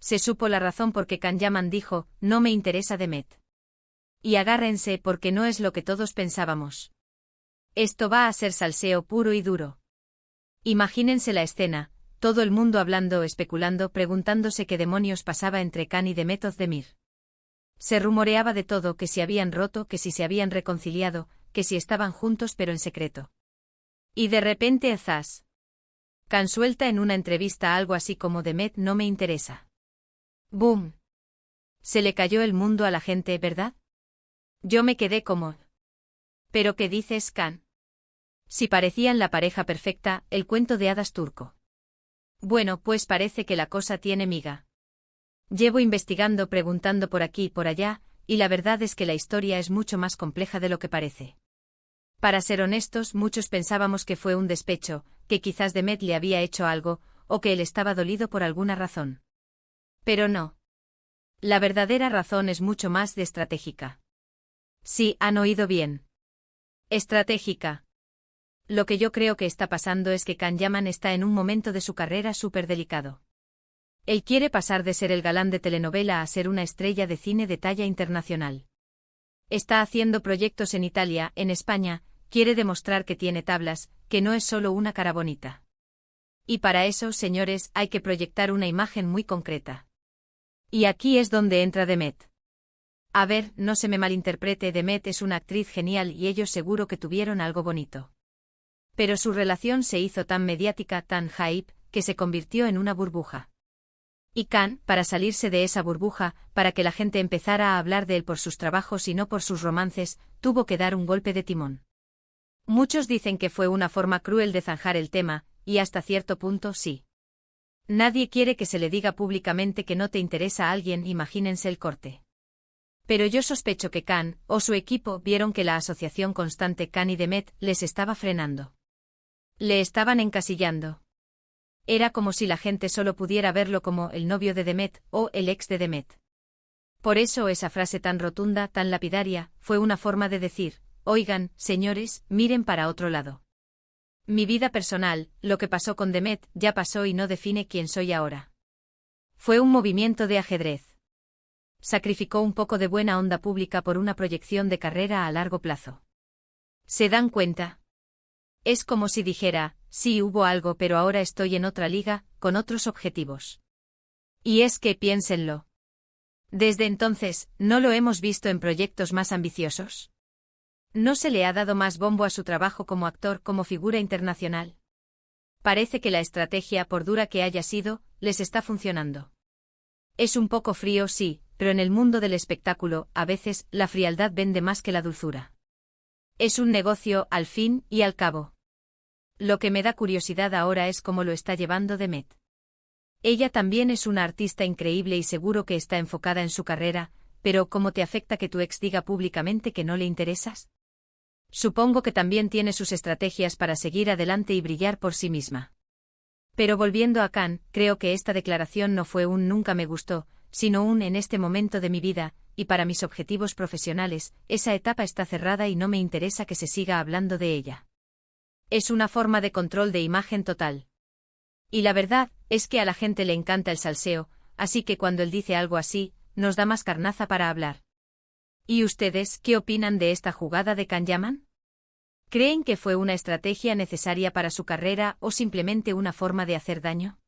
Se supo la razón por qué Can Yaman dijo, no me interesa Demet. Y agárrense porque no es lo que todos pensábamos. Esto va a ser salseo puro y duro. Imagínense la escena, todo el mundo hablando, especulando, preguntándose qué demonios pasaba entre Can y Demet Özdemir. Se rumoreaba de todo, que si habían roto, que si se habían reconciliado, que si estaban juntos pero en secreto. Y de repente zas. Can suelta en una entrevista algo así como Demet no me interesa. ¡Boom! Se le cayó el mundo a la gente, ¿verdad? Yo me quedé como... ¿Pero qué dices, Can? Si parecían la pareja perfecta, el cuento de hadas turco. Bueno, pues parece que la cosa tiene miga. Llevo investigando, preguntando por aquí y por allá, y la verdad es que la historia es mucho más compleja de lo que parece. Para ser honestos, muchos pensábamos que fue un despecho, que quizás Demet le había hecho algo, o que él estaba dolido por alguna razón. Pero no. La verdadera razón es mucho más de estratégica. Sí, han oído bien. Estratégica. Lo que yo creo que está pasando es que Can Yaman está en un momento de su carrera súper delicado. Él quiere pasar de ser el galán de telenovela a ser una estrella de cine de talla internacional. Está haciendo proyectos en Italia, en España, quiere demostrar que tiene tablas, que no es solo una cara bonita. Y para eso, señores, hay que proyectar una imagen muy concreta. Y aquí es donde entra Demet. A ver, no se me malinterprete, Demet es una actriz genial y ellos seguro que tuvieron algo bonito. Pero su relación se hizo tan mediática, tan hype, que se convirtió en una burbuja. Y Can, para salirse de esa burbuja, para que la gente empezara a hablar de él por sus trabajos y no por sus romances, tuvo que dar un golpe de timón. Muchos dicen que fue una forma cruel de zanjar el tema, y hasta cierto punto sí. Nadie quiere que se le diga públicamente que no te interesa a alguien, imagínense el corte. Pero yo sospecho que Can, o su equipo, vieron que la asociación constante Can y Demet les estaba frenando. Le estaban encasillando. Era como si la gente solo pudiera verlo como el novio de Demet, o el ex de Demet. Por eso esa frase tan rotunda, tan lapidaria, fue una forma de decir, oigan, señores, miren para otro lado. Mi vida personal, lo que pasó con Demet, ya pasó y no define quién soy ahora. Fue un movimiento de ajedrez. Sacrificó un poco de buena onda pública por una proyección de carrera a largo plazo. ¿Se dan cuenta? Es como si dijera, sí hubo algo pero ahora estoy en otra liga, con otros objetivos. Y es que piénsenlo. Desde entonces, ¿no lo hemos visto en proyectos más ambiciosos? ¿No se le ha dado más bombo a su trabajo como actor, como figura internacional? Parece que la estrategia, por dura que haya sido, les está funcionando. Es un poco frío, sí, pero en el mundo del espectáculo, a veces, la frialdad vende más que la dulzura. Es un negocio, al fin y al cabo. Lo que me da curiosidad ahora es cómo lo está llevando Demet. Ella también es una artista increíble y seguro que está enfocada en su carrera, pero ¿cómo te afecta que tu ex diga públicamente que no le interesas? Supongo que también tiene sus estrategias para seguir adelante y brillar por sí misma. Pero volviendo a Can, creo que esta declaración no fue un nunca me gustó, sino un en este momento de mi vida, y para mis objetivos profesionales, esa etapa está cerrada y no me interesa que se siga hablando de ella. Es una forma de control de imagen total. Y la verdad, es que a la gente le encanta el salseo, así que cuando él dice algo así, nos da más carnaza para hablar. ¿Y ustedes qué opinan de esta jugada de Can Yaman? ¿Creen que fue una estrategia necesaria para su carrera o simplemente una forma de hacer daño?